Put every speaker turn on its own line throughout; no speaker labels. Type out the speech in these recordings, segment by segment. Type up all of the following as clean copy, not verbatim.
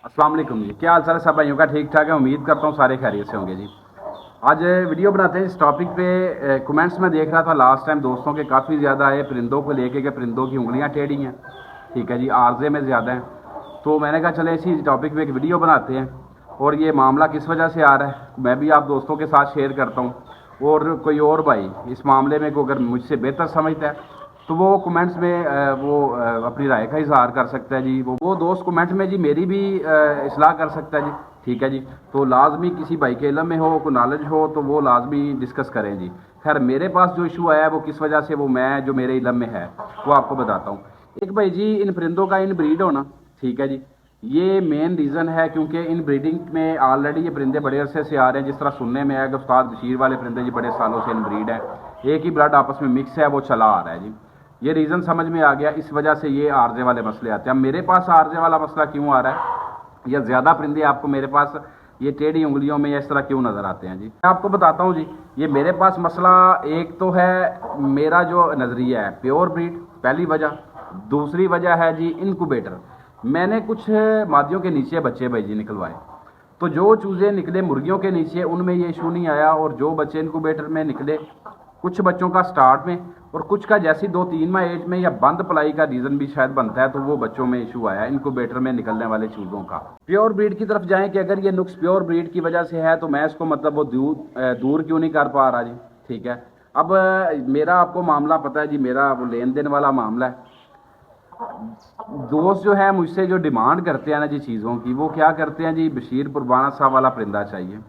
अस्सलाम वालेकुम जी, क्या हाल चाल है सब भाइयों का? ठीक ठाक है, उम्मीद करता हूँ सारे खैरियत से होंगे जी। आज वीडियो बनाते हैं इस टॉपिक पे। कमेंट्स में देख रहा था लास्ट टाइम दोस्तों के काफ़ी ज़्यादा आए परिंदों को लेके कि परिंदों की उंगलियाँ टेढ़ी हैं, ठीक है जी, आर्जे में ज़्यादा हैं। तो मैंने कहा चले इसी टॉपिक पे एक वीडियो बनाते हैं और ये मामला किस वजह से आ रहा है मैं भी आप दोस्तों के साथ शेयर करता हूँ। और कोई और भाई इस मामले में को अगर मुझसे बेहतर समझता है तो वो कमेंट्स में अपनी राय का इजहार कर सकता है जी। वो दोस्त कमेंट में जी मेरी भी इस्लाह कर सकता है जी, ठीक है जी। तो लाजमी किसी भाई के इल्म में हो, कोई नॉलेज हो तो वो लाजमी डिस्कस करें जी। खैर मेरे पास जो इशू आया है वो किस वजह से, वो मैं जो मेरे इल्म में है वो आपको बताता हूँ। एक भाई जी, इन परिंदों का इन ब्रीड होना, ठीक है जी, ये मेन रीज़न है क्योंकि इन ब्रीडिंग में ऑलरेडी ये परिंदे बड़े अरसे से आ रहे हैं। जिस तरह सुनने में है कि उस्ताद बशीर वाले परिंदे जी बड़े सालों से इन ब्रीड है, एक ही ब्लड आपस में मिक्स है, वो चला आ रहा है जी। ये रीज़न समझ में आ गया, इस वजह से ये आर्जे वाले मसले आते हैं। अब मेरे पास आर्जे वाला मसला क्यों आ रहा है या ज़्यादा परिंदे आपको मेरे पास ये टेढ़ी उंगलियों में या इस तरह क्यों नज़र आते हैं जी, मैं आपको बताता हूँ जी। ये मेरे पास मसला एक तो है, मेरा जो नज़रिया है प्योर ब्रीड, पहली वजह। दूसरी वजह है जी इनक्यूबेटर। मैंने कुछ मादियों के नीचे बच्चे भाई जी निकलवाए, तो जो चूज़े निकले मुर्गियों के नीचे उनमें ये इशू नहीं आया, और जो बच्चे इनक्यूबेटर में निकले, कुछ बच्चों का स्टार्ट में और कुछ का जैसी 2-3 माह एज में या बंद पलाई का रीज़न भी शायद बनता है, तो वो बच्चों में इशू आया इनक्यूबेटर में निकलने वाले चूज़ों का। प्योर ब्रीड की तरफ जाएं कि अगर ये नुक्स प्योर ब्रीड की वजह से है तो मैं इसको मतलब वो दूर क्यों नहीं कर पा रहा जी, ठीक है। अब मेरा आपको मामला पता है जी, मेरा वो लेन देन वाला मामला है। दोस्त जो है मुझसे जो डिमांड करते हैं ना जी चीज़ों की, वो क्या करते हैं जी, बशीर पुरबाना साहब वाला परिंदा चाहिए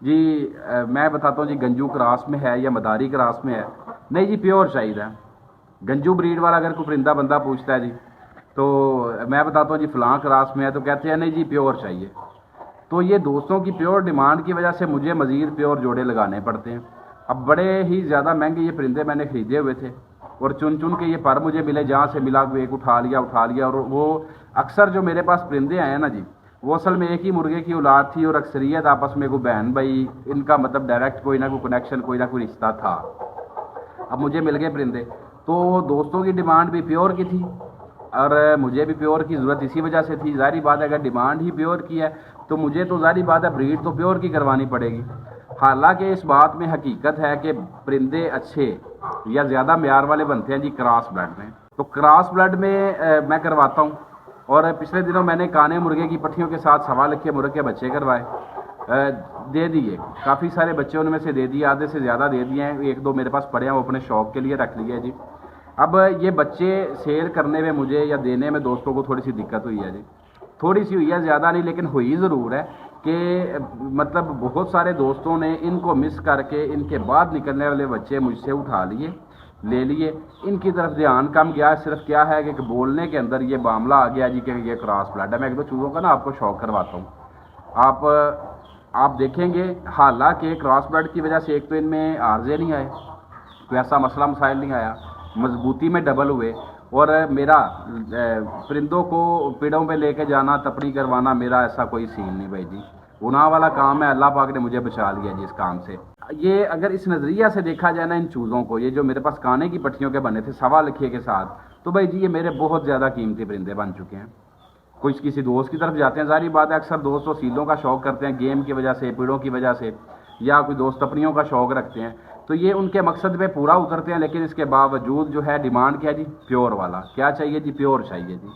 जी। मैं बताता हूँ जी, गंजू क्रास में है या मदारी क्रास में है, नहीं जी प्योर चाहिए। गंजू ब्रीड वाला अगर कोई परिंदा बंदा पूछता है जी, तो मैं बताता हूँ जी फलां क्रास में है, तो कहते हैं नहीं जी प्योर चाहिए। तो ये दोस्तों की प्योर डिमांड की वजह से मुझे मज़ीद प्योर जोड़े लगाने पड़ते हैं। अब बड़े ही ज़्यादा महंगे ये परिंदे मैंने ख़रीदे हुए थे और चुन चुन के ये पर मुझे मिले, जहाँ से मिला एक उठा लिया। और वो अक्सर जो मेरे पास परिंदे आए हैं ना जी, वो असल में एक ही मुर्गे की औलाद थी और अक्सरियत आपस में कोई बहन भाई, इनका मतलब डायरेक्ट कोई ना कोई कनेक्शन, कोई ना कोई रिश्ता था। अब मुझे मिल गए परिंदे, तो दोस्तों की डिमांड भी प्योर की थी और मुझे भी प्योर की ज़रूरत इसी वजह से थी। ज़ाहिर बात है अगर डिमांड ही प्योर की है तो मुझे तो ज़ाहिर बात है ब्रीड तो प्योर की करवानी पड़ेगी। हालांकि इस बात में हकीकत है कि परिंदे अच्छे या ज़्यादा म्यार वाले बनते हैं जी क्रॉस ब्लड में। तो क्रॉस ब्लड में मैं करवाता हूँ, और पिछले दिनों मैंने काने मुर्गे की पट्टियों के साथ 1.25 लाख के मुर्गे के बच्चे करवाए, दे दिए। काफ़ी सारे बच्चे उनमें से दे दिए, आधे से ज़्यादा दे दिए हैं, 1-2 मेरे पास पड़े हैं, वो अपने शौक़ के लिए रख लिए जी। अब ये बच्चे सेल करने में मुझे या देने में दोस्तों को थोड़ी सी दिक्कत हुई है जी, थोड़ी सी हुई है, ज़्यादा नहीं लेकिन हुई ज़रूर है कि मतलब बहुत सारे दोस्तों ने इनको मिस करके इनके बाद निकलने वाले बच्चे मुझसे उठा लिए, ले लिए। इनकी तरफ ध्यान कम गया, सिर्फ क्या है कि बोलने के अंदर ये मामला आ गया जी कि ये क्रॉस ब्लड है। मैं 1-2 चूज़ों का ना आपको शौक करवाता हूँ, आप देखेंगे। हालांकि क्रॉस ब्लड की वजह से एक तो इनमें आर्जे नहीं आए, कोई ऐसा मसला मसाइल नहीं आया, मजबूती में डबल हुए। और मेरा परिंदों को पेड़ों पे लेके जाना, तपड़ी करवाना, मेरा ऐसा कोई सीन नहीं भाई जी। गुनाह वाला काम है, अल्लाह पाक ने मुझे बचा लिया जी इस काम से। ये अगर इस नज़रिया से देखा जाए ना इन चूज़ों को, ये जो मेरे पास काने की पट्टियों के बने थे 1.25 लाख के साथ, तो भाई जी ये मेरे बहुत ज़्यादा कीमती परिंदे बन चुके हैं। कुछ किसी दोस्त की तरफ जाते हैं, ज़ाहिर बात है अक्सर दोस्त वसीलों का शौक़ करते हैं, गेम की वजह से, पेड़ों की वजह से, या कोई दोस्त अपनियों का शौक़ रखते हैं, तो ये उनके मकसद पे पूरा उतरते हैं। लेकिन इसके बावजूद जो है डिमांड क्या है जी, प्योर वाला। क्या चाहिए जी, प्योर चाहिए जी,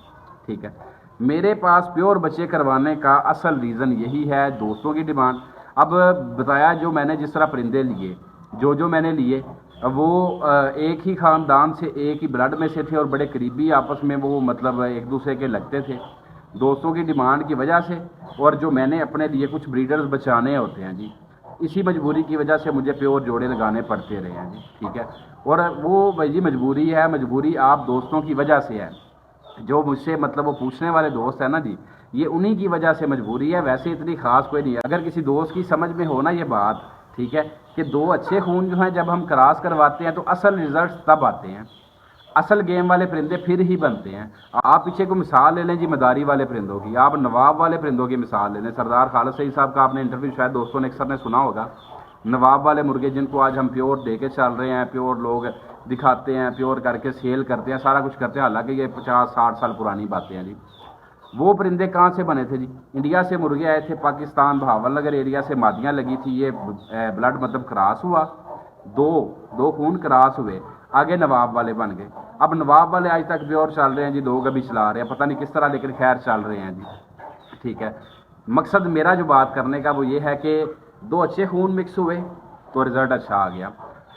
ठीक है। मेरे पास प्योर बच्चे करवाने का असल रीज़न यही है, दोस्तों की डिमांड। अब बताया जो मैंने जिस तरह परिंदे लिए, जो मैंने लिए वो एक ही ख़ानदान से, एक ही ब्लड में से थे और बड़े करीबी आपस में वो मतलब एक दूसरे के लगते थे, दोस्तों की डिमांड की वजह से। और जो मैंने अपने लिए कुछ ब्रीडर्स बचाने होते हैं जी, इसी मजबूरी की वजह से मुझे प्योर जोड़े लगाने पड़ते रहे हैं जी, ठीक है। और वो भाई जी मजबूरी है, मजबूरी आप दोस्तों की वजह से है। जो मुझसे मतलब वो पूछने वाले दोस्त हैं ना जी, ये उन्हीं की वजह से मजबूरी है, वैसे इतनी ख़ास कोई नहीं है। अगर किसी दोस्त की समझ में हो ना ये बात, ठीक है, कि 2 अच्छे खून जो हैं जब हम क्रॉस करवाते हैं तो असल रिजल्ट तब आते हैं, असल गेम वाले परिंदे फिर ही बनते हैं। आप पीछे को मिसाल ले लें जी मदारी वाले परिंदों की, आप नवाब वाले परिंदों की मिसाल ले लें। सरदार खालिद सईद साहब का आपने इंटरव्यू शायद दोस्तों ने अक्सर ने सुना होगा। नवाब वाले मुर्गे जिनको आज हम प्योर दे के चल रहे हैं, प्योर लोग दिखाते हैं, प्योर करके सेल करते हैं, सारा कुछ करते हैं, हालांकि ये 50-60 साल पुरानी बातें हैं जी। وہ پرندے کہاں سے بنے تھے جی؟ انڈیا سے مرغے آئے تھے، پاکستان بہاول نگر ایریا سے مادیاں لگی تھی، یہ بلڈ مطلب کراس ہوا، دو خون کراس ہوئے، آگے نواب والے بن گئے۔ اب نواب والے آج تک پیور چل رہے ہیں جی، لوگ ابھی چلا رہے ہیں، پتہ نہیں کس طرح، لیکن خیر چل رہے ہیں جی، ٹھیک ہے۔ مقصد میرا جو بات کرنے کا وہ یہ ہے کہ دو اچھے خون مکس ہوئے تو رزلٹ اچھا آ گیا۔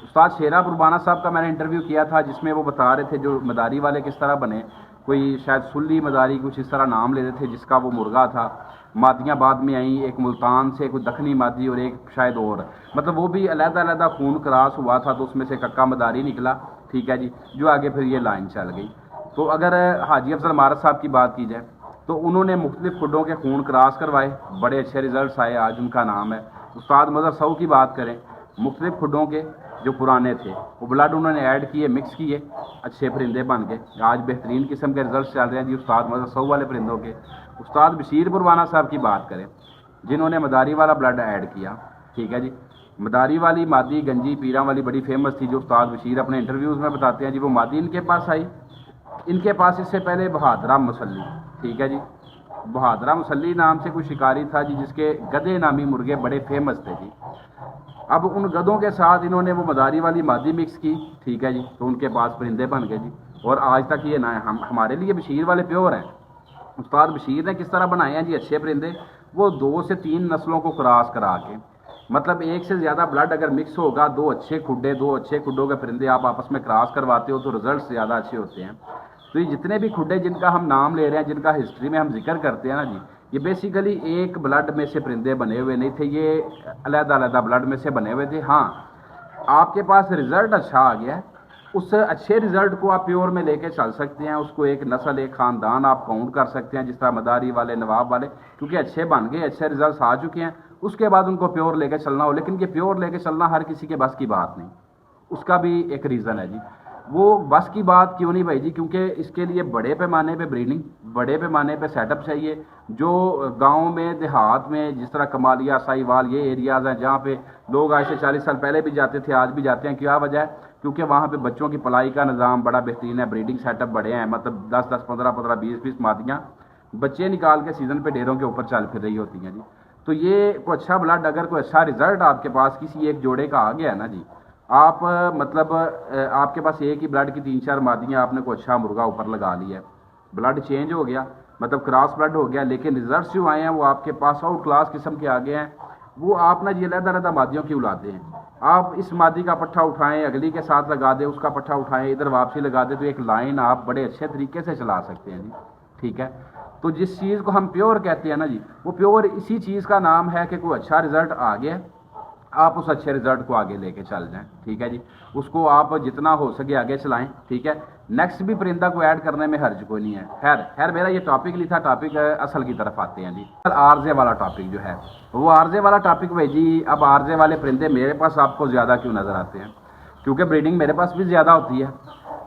استاد شیرہ پربانہ صاحب کا میں نے انٹرویو کیا تھا، جس میں وہ بتا رہے تھے جو مداری والے کس طرح بنے، کوئی شاید سلی مداری کچھ اس طرح نام لے رہے تھے، جس کا وہ مرغا تھا، مادیاں بعد میں آئیں، ایک ملتان سے کوئی دکنی مادی اور ایک شاید اور، مطلب وہ بھی علیحدہ علیحدہ خون کراس ہوا تھا، تو اس میں سے ککا مداری نکلا، ٹھیک ہے جی، جو آگے پھر یہ لائن چل گئی۔ تو اگر حاجی افضل مارت صاحب کی بات کی جائے تو انہوں نے مختلف کھڈوں کے خون کراس کروائے، بڑے اچھے ریزلٹس آئے، آج ان کا نام ہے۔ استاد مظہر سعو کی بات کریں، مختلف کھڈوں کے جو پرانے تھے وہ بلڈ انہوں نے ایڈ کیے، مکس کیے، اچھے پرندے بن گئے، آج بہترین قسم کے رزلٹس چل رہے ہیں جی استاد مظہر سعو والے پرندوں کے۔ استاد بشیر پربانہ صاحب کی بات کریں، جنہوں نے مداری والا بلڈ ایڈ کیا، ٹھیک ہے جی، مداری والی مادی گنجی پیراں والی بڑی فیمس تھی، جو استاد بشیر اپنے انٹرویوز میں بتاتے ہیں جی، وہ مادی ان کے پاس آئی۔ ان کے پاس اس سے پہلے بہادرہ مسلی، ٹھیک ہے جی، بہادرہ مسلی نام سے کوئی شکاری تھا جی، جس کے گدے نامی مرغے بڑے فیمس تھے جی۔ اب ان گدوں کے ساتھ انہوں نے وہ مداری والی مادی مکس کی، ٹھیک ہے جی، تو ان کے پاس پرندے بن گئے جی، اور آج تک یہ ہمارے لیے بشیر والے پیور ہیں۔ استاد بشیر نے کس طرح بنائے ہیں جی اچھے پرندے، وہ 2 سے 3 نسلوں کو کراس کرا کے، مطلب ایک سے زیادہ بلڈ اگر مکس ہوگا، دو اچھے کھڈوں کے پرندے آپ آپس میں کراس کرواتے ہو تو رزلٹس زیادہ اچھے ہوتے ہیں۔ تو یہ جتنے بھی کھڈے جن کا ہم نام لے رہے ہیں، جن کا ہسٹری میں ہم ذکر کرتے ہیں نا جی، یہ بیسیکلی ایک بلڈ میں سے پرندے بنے ہوئے نہیں تھے، یہ علیحدہ علیحدہ بلڈ میں سے بنے ہوئے تھے۔ ہاں، آپ کے پاس رزلٹ اچھا آ گیا ہے، اس اچھے رزلٹ کو آپ پیور میں لے کے چل سکتے ہیں، اس کو ایک نسل ایک خاندان آپ کاؤنٹ کر سکتے ہیں، جس طرح مداری والے نواب والے، کیونکہ اچھے بن گئے، اچھے رزلٹس آ چکے ہیں، اس کے بعد ان کو پیور لے کے چلنا ہو، لیکن یہ پیور لے کے چلنا ہر کسی کے بس کی بات نہیں، اس کا بھی ایک ریزن ہے جی۔ وہ بس کی بات کیوں نہیں بھائی جی؟ کیونکہ اس کے لیے بڑے پیمانے پہ بریڈنگ، بڑے پیمانے پہ سیٹ اپ چاہیے، جو گاؤں میں دیہات میں جس طرح کمالیہ سائی وال یہ ایریاز ہیں جہاں پہ لوگ آج سے 40 سال پہلے بھی جاتے تھے، آج بھی جاتے ہیں، کیا وجہ ہے؟ کیونکہ وہاں پہ بچوں کی پلائی کا نظام بڑا بہترین ہے، بریڈنگ سیٹ اپ بڑے ہیں، مطلب 10 15 20 مادیاں بچے نکال کے سیزن پہ ڈیروں کے اوپر چل پھر رہی ہوتی ہیں جی۔ تو یہ کوئی اچھا بلڈ، اگر کوئی اچھا رزلٹ آپ کے پاس کسی ایک جوڑے کا آ گیا ہے نا جی، آپ مطلب آپ کے پاس ایک ہی بلڈ کی 3 4 مادیاں، آپ نے کوئی اچھا مرغا اوپر لگا لیا ہے، بلڈ چینج ہو گیا، مطلب کراس بلڈ ہو گیا، لیکن رزلٹس جو آئے ہیں وہ آپ کے پاس آؤٹ کلاس قسم کے آگے ہیں، وہ آپ نا جی علیحدہ علیحدہ مادیوں کی اولادیں ہیں، آپ اس مادی کا پٹھا اٹھائیں، اگلی کے ساتھ لگا دیں، اس کا پٹھا اٹھائیں، ادھر واپسی لگا دیں، تو ایک لائن آپ بڑے اچھے طریقے سے چلا سکتے ہیں جی، ٹھیک ہے۔ تو جس چیز کو ہم پیور کہتے ہیں نا جی، وہ پیور اسی چیز کا نام ہے کہ کوئی اچھا رزلٹ آ گیا، آپ اس اچھے رزلٹ کو آگے لے کے چل جائیں، ٹھیک ہے جی، اس کو آپ جتنا ہو سکے آگے چلائیں، ٹھیک ہے۔ نیکسٹ بھی پرندہ کو ایڈ کرنے میں حرج کوئی نہیں ہے۔ خیر میرا یہ ٹاپک نہیں تھا، ٹاپک اصل کی طرف آتے ہیں جی۔ عارضے والا ٹاپک جو ہے، وہ عارضے والا ٹاپک بھائی جی، اب عارضے والے پرندے میرے پاس آپ کو زیادہ کیوں نظر آتے ہیں؟ کیونکہ بریڈنگ میرے پاس بھی زیادہ ہوتی ہے،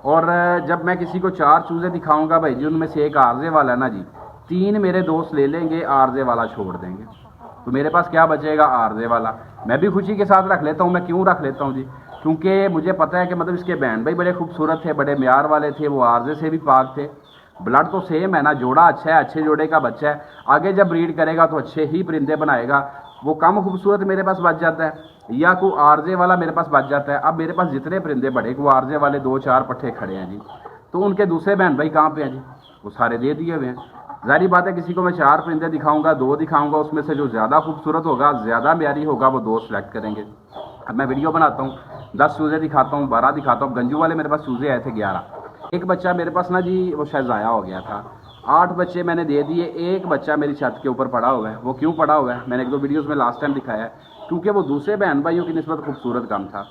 اور جب میں کسی کو 4 چوزے دکھاؤں گا بھائی جی، ان میں سے ایک عارضے والا ہے نا جی، 3 میرے دوست لے لیں گے، عارضے والا چھوڑ دیں گے، تو میرے پاس کیا بچے گا؟ عارضے والا۔ میں بھی خوشی کے ساتھ رکھ لیتا ہوں، میں کیوں رکھ لیتا ہوں جی؟ کیونکہ مجھے پتہ ہے کہ مطلب اس کے بینڈ بھائی بڑے خوبصورت تھے، بڑے معیار والے تھے، وہ عارضے سے بھی پاک تھے، بلڈ تو سیم ہے نا، جوڑا اچھا ہے، اچھے جوڑے کا بچہ ہے، آگے جب بریڈ کرے گا تو اچھے ہی پرندے بنائے گا، وہ کم خوبصورت میرے پاس بچ جاتا ہے، یا کوئی عارضے والا میرے پاس بچ جاتا ہے۔ اب میرے پاس جتنے پرندے بڑے وہ عارضے والے 2 4 پٹھے کھڑے ہیں جی، تو ان کے دوسرے بہن بھائی کہاں پہ ہیں جی؟ وہ سارے دے دیے ہوئے ہیں۔ ظاہری بات ہے کسی کو میں 4 پرندے دکھاؤں گا، 2 دکھاؤں گا، اس میں سے جو زیادہ خوبصورت ہوگا، زیادہ معیاری ہوگا، وہ 2 سلیکٹ کریں گے۔ اب میں ویڈیو بناتا ہوں، 10 چوزے دکھاتا ہوں، 12 دکھاتا ہوں، گنجو والے میرے پاس چوزے آئے تھے 11، ایک بچہ میرے پاس نا جی وہ شاید ضائع ہو گیا تھا، 8 بچے میں نے دے دیے، ایک بچہ میری چھت کے اوپر پڑا ہوا ہے۔ وہ کیوں پڑا ہوا ہے؟ میں نے 1 2 ویڈیوز میں لاسٹ ٹائم دکھایا ہے، کیونکہ وہ دوسرے بہن بھائیوں کی نسبت خوبصورت کم تھا،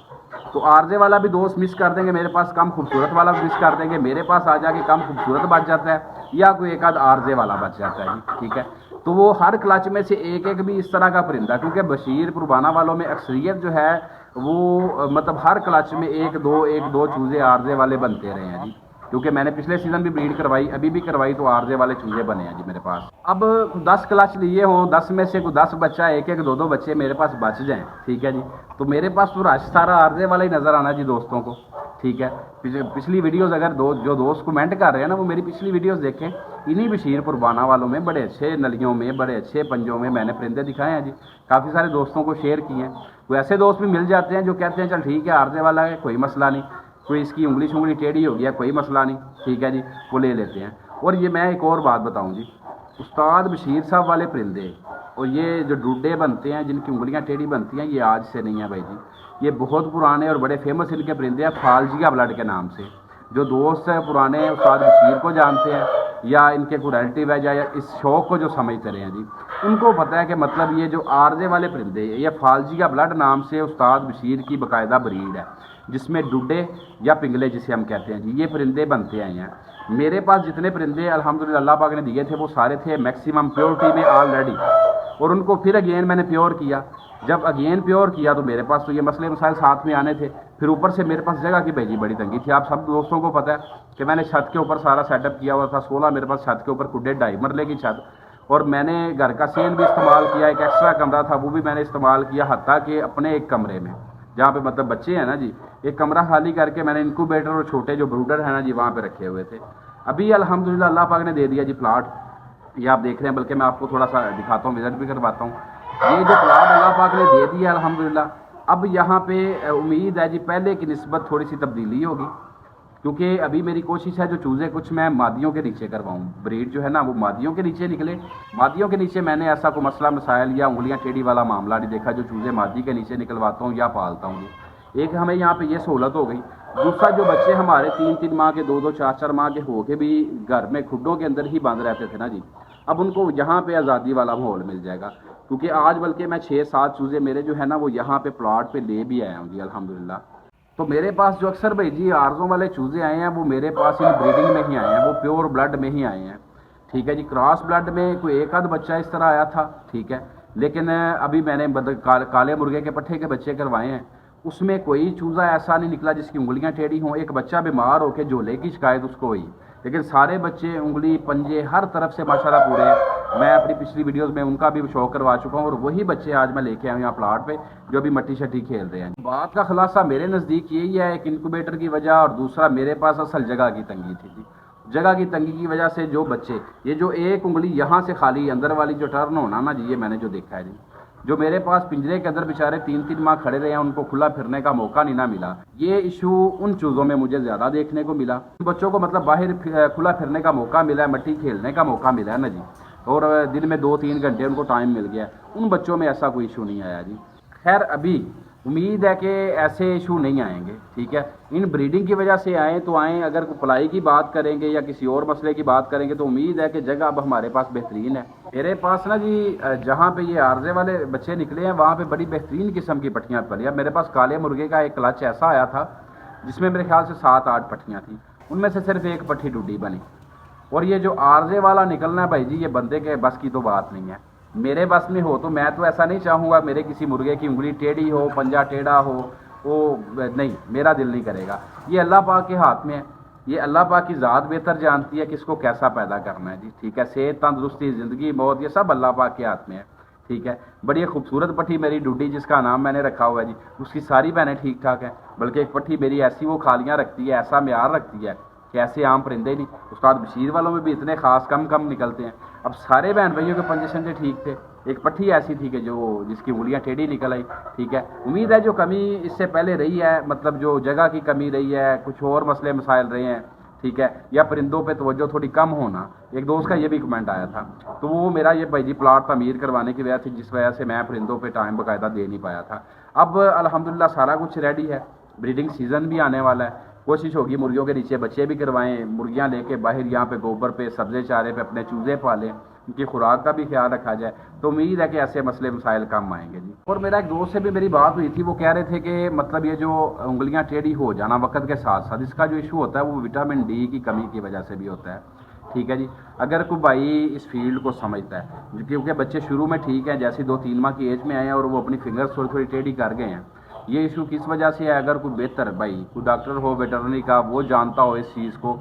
تو عارضے والا بھی دوست مس کر دیں گے میرے پاس، کم خوبصورت والا بھی مس کر دیں گے، میرے پاس آ جا کے کم خوبصورت بچ جاتا ہے، یا کوئی ایک آدھ عارضے والا بچ جاتا ہے، ٹھیک ہے۔ تو وہ ہر کلچ میں سے ایک ایک بھی اس طرح کا پرندہ، کیونکہ بشیر پربانہ والوں میں اکثریت جو ہے وہ مطلب ہر کلچ میں 1 2 چوزے عارضے والے بنتے رہے ہیں جی، क्योंकि मैंने पिछले सीज़न भी ब्रीड करवाई, अभी भी करवाई, तो आरजे वाले चूजे बने हैं जी मेरे पास। अब 10 क्लच लिए हों, 10 में से कोई 10 बच्चा, एक एक दो दो बच्चे मेरे पास बच जाएं, ठीक है जी, तो मेरे पास तो रश सारा आरजे वाला ही नज़र आना जी दोस्तों को, ठीक है। पिछली वीडियोस अगर जो दोस्त कमेंट कर रहे हैं ना, वो मेरी पिछली वीडियोस देखें। इन्हीं बशीर पुरबाना वालों में बड़े अच्छे नलियों में, बड़े अच्छे पंजों में मैंने परिंदे दिखाए हैं जी, काफ़ी सारे दोस्तों को शेयर किए हैं। तो ऐसे दोस्त भी मिल जाते हैं जो कहते हैं चल ठीक है आरजे वाला है, कोई मसला नहीं, कोई इसकी उंगली टेढ़ी हो गया, कोई मसला नहीं, ठीक है जी, वो ले लेते हैं। और ये मैं एक और बात बताऊं जी, उस्ताद बशीर साहब वाले परिंदे और ये जो डूडे बनते हैं जिनकी उंगलियां टेढ़ी बनती हैं, ये आज से नहीं है भाई जी, ये बहुत पुराने और बड़े फेमस इनके परिंदे हैं फालजिया ब्लड के नाम से। जो दोस्त है पुराने उस्ताद बशीर को जानते हैं या इनके कोई रिलेटिव है या इस शौक़ को जो समझते रहे हैं जी, उनको पता है कि मतलब ये जो आरजे वाले परिंदे, ये फालजिया ब्लड नाम से उस्ताद बशीर की बाकायदा ब्रीड है, जिसमें डुड्डे या पिंगले जिसे हम कहते हैं जी, ये परिंदे बनते हैं यहाँ। मेरे पास जितने परिंदे अल्हम्दुलिल्लाह अल्लाह पाक ने दिए थे वो सारे थे मैक्सिमम प्योरिटी में ऑलरेडी, और उनको फिर अगेन मैंने प्योर किया। जब अगेन प्योर किया तो मेरे पास तो ये मसले मसाइल साथ में आने थे, फिर ऊपर से मेरे पास जगह की भेजी बड़ी तंगी थी। आप सब दोस्तों को पता है कि मैंने छत के ऊपर सारा सेटअप किया हुआ था, 16 मेरे पास छत के ऊपर कुड्डे 2.5 मरले की छत, और मैंने घर का सेन भी इस्तेमाल किया, एक एक्स्ट्रा कमरा था वो भी मैंने इस्तेमाल किया, हत्ता कि अपने एक कमरे में जहाँ पे मतलब बच्चे हैं ना जी, एक कमरा खाली करके मैंने इनक्यूबेटर और छोटे जो ब्रूडर हैं ना जी वहाँ पे रखे हुए थे। अभी अल्हम्दुलिल्लाह अल्लाह पाक ने दे दिया जी प्लाट, ये आप देख रहे हैं, बल्कि मैं आपको थोड़ा सा दिखाता हूँ, विजिट भी करवाता हूँ। ये जो प्लाट अल्लाह पाक ने दे दिया अल्हम्दुलिल्लाह, अब यहाँ पे उम्मीद है जी पहले की निस्बत थोड़ी सी तब्दीली होगी, क्योंकि अभी मेरी कोशिश है जो चूज़े कुछ मैं मादियों के नीचे करवाऊँ, ब्रीड जो है ना वो मादियों के नीचे निकले। मादियों के नीचे मैंने ऐसा कोई मसला मसाइल या उंगलियां टेढ़ी वाला मामला नहीं देखा जो चूज़े मादी के नीचे निकलवाता हूँ या पालता हूँ। एक हमें यहाँ पे ये सहूलत हो गई, दूसरा जो बच्चे हमारे 3-3 माह के, 2-2, 4-4 माह के हो के भी घर में खुड्डों के अंदर ही बंद रहते थे ना जी, अब उनको यहाँ पे आज़ादी वाला माहौल मिल जाएगा, क्योंकि आज बल्कि मैं 6-7 चूज़े मेरे जो है ना वो यहाँ पे प्लाट पे ले भी आया हूँ जी अल्हम्दुलिल्लाह। तो मेरे पास जो अक्सर भाई जी आरजों वाले चूज़े आए हैं वो मेरे पास इन ब्रीडिंग में ही आए हैं, वो प्योर ब्लड में ही आए हैं, ठीक है जी। क्रॉस ब्लड में कोई एक आध बच्चा इस तरह आया था, ठीक है, लेकिन अभी मैंने काले मुर्गे के पट्ठे के बच्चे करवाए हैं, उसमें कोई चूज़ा ऐसा नहीं निकला जिसकी उंगलियां टेढ़ी हों। एक बच्चा बीमार होकर झोले की शिकायत उसको हुई, लेकिन सारे बच्चे उंगली पंजे हर तरफ से माशाल्लाह पूरे हैं। मैं अपनी पिछली वीडियोस में उनका भी शौक करवा चुका हूँ, और वही बच्चे आज मैं लेके आया हूँ यहाँ प्लाट पे जो भी मट्टी शट्टी खेल रहे हैं। बात का खुलासा मेरे नज़दीक यही है, एक इनक्यूबेटर की वजह और दूसरा मेरे पास असल जगह की तंगी थी जी। जगह की तंगी की वजह से जो बच्चे, ये जो एक उंगली यहाँ से खाली अंदर वाली जो टर्न होना ना जी, ये मैंने जो देखा है जी, जो मेरे पास पिंजरे के अंदर बेचारे 3-3 माह खड़े रहे हैं, उनको खुला फिरने का मौका नहीं ना मिला। ये इशू उन चूज़ों में मुझे ज़्यादा देखने को मिला। बच्चों को मतलब बाहर खुला फिरने का मौका मिला है, मट्टी खेलने का मौका मिला है ना जी, और दिन में 2-3 घंटे उनको टाइम मिल गया। उन बच्चों में ऐसा कोई इशू नहीं आया जी। खैर अभी उम्मीद है कि ऐसे इशू नहीं आएंगे, ठीक है। इन ब्रीडिंग की वजह से आएँ तो आएँ, अगर पलाई की बात करेंगे या किसी और मसले की बात करेंगे तो उम्मीद है कि जगह अब हमारे पास बेहतरीन है। मेरे पास ना जी जहाँ पे ये आरजे वाले बच्चे निकले हैं वहाँ पे बड़ी बेहतरीन किस्म की पट्टियाँ पली। अब मेरे पास काले मुर्गे का एक क्लच ऐसा आया था जिसमें मेरे ख्याल से 7-8 पट्टियाँ थी, उनमें से सिर्फ एक पट्टी डूडी बनी। और ये जो आरजे वाला निकलना है भाई जी, ये बंदे के बस की तो बात नहीं है। मेरे बस में हो तो मैं तो ऐसा नहीं चाहूँगा मेरे किसी मुर्गे की उंगली टेढ़ी हो, पंजा टेढ़ा हो, वो नहीं, मेरा दिल नहीं करेगा। ये अल्लाह पाक के हाथ में है, ये अल्लाह पाक की ज़ात बेहतर जानती है किसको कैसा पैदा करना है जी, ठीक है। सेहत, तंदुरुस्ती, ज़िंदगी, मौत, ये सब अल्लाह पाक के हाथ में है, ठीक है। बड़ी खूबसूरत पट्टी मेरी डूडी जिसका नाम मैंने रखा हुआ है जी, उसकी सारी बहनें ठीक ठाक हैं, बल्कि एक पट्टी मेरी ऐसी वो खालियाँ रखती है, ऐसा म्यार रखती है कि ऐसे आम परिंदे नहीं। उस्ताद बशीर वालों में भी इतने ख़ास कम निकलते हैं। अब सारे बहन भाइयों के पंजे शंजे ठीक थे, एक पट्टी ऐसी थी कि जो जिसकी उंगलियां टेढ़ी निकल आई, ठीक है। उम्मीद है जो कमी इससे पहले रही है, मतलब जो जगह की कमी रही है, कुछ और मसले मसाइल रहे हैं, ठीक है, या परिंदों पे तवज्जो थोड़ी कम होना, एक दोस्त का ये भी कमेंट आया था, तो वो मेरा ये भाई जी प्लाट तमीर करवाने की वजह थी जिस वजह से मैं परिंदों पे टाइम बाकायदा दे नहीं पाया था। अब अल्हम्दुलिल्लाह सारा कुछ रेडी है, ब्रीडिंग सीज़न भी आने वाला है, कोशिश होगी मुर्गियों के नीचे बच्चे भी करवाएं, मुर्गियां लेके बाहर यहाँ पे गोबर पे, सब्ज़े चारे पे अपने चूज़े पालें, उनकी खुराक का भी ख्याल रखा जाए, तो उम्मीद है कि ऐसे मसले मसाइल कम आएंगे जी। और मेरा एक दोस्त से भी मेरी बात हुई थी, वो कह रहे थे कि मतलब ये जो उंगलियां टेढ़ी हो जाना वक्त के साथ साथ, इसका जो इशू होता है वो विटामिन डी की कमी की वजह से भी होता है, ठीक है जी। अगर कोई भाई इस फील्ड को समझता है, क्योंकि बच्चे शुरू में ठीक है, जैसे 2-3 माह की एज में आए हैं और वो अपनी फिंगर्स थोड़ी थोड़ी टेढ़ी कर गए हैं, ये इशू किस वजह से है, अगर कोई बेहतर भाई कोई डॉक्टर हो वेटरनरी का, वो जानता हो इस चीज़ को,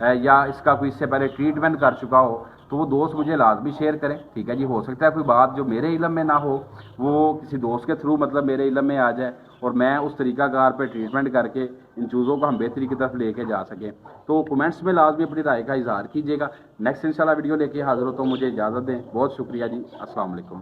या इसका कोई इससे पहले ट्रीटमेंट कर चुका हो, तो वो दोस्त मुझे लाजमी शेयर करें। ठीक है जी, हो सकता है कोई बात जो मेरे इल्म में ना हो वो किसी दोस्त के थ्रू मतलब मेरे इल्म में आ जाए और मैं उस तरीक़ाकार पे ट्रीटमेंट करके इन चीज़ों को हम बेहतरी की तरफ लेके जा सकें। तो कमेंट्स में लाजमी अपनी राय का इज़हार कीजिएगा। नेक्स्ट इंशाल्लाह वीडियो लेके हाज़िर हो, तो मुझे इजाज़त दें। बहुत शुक्रिया जी, अस्सलाम वालेकुम।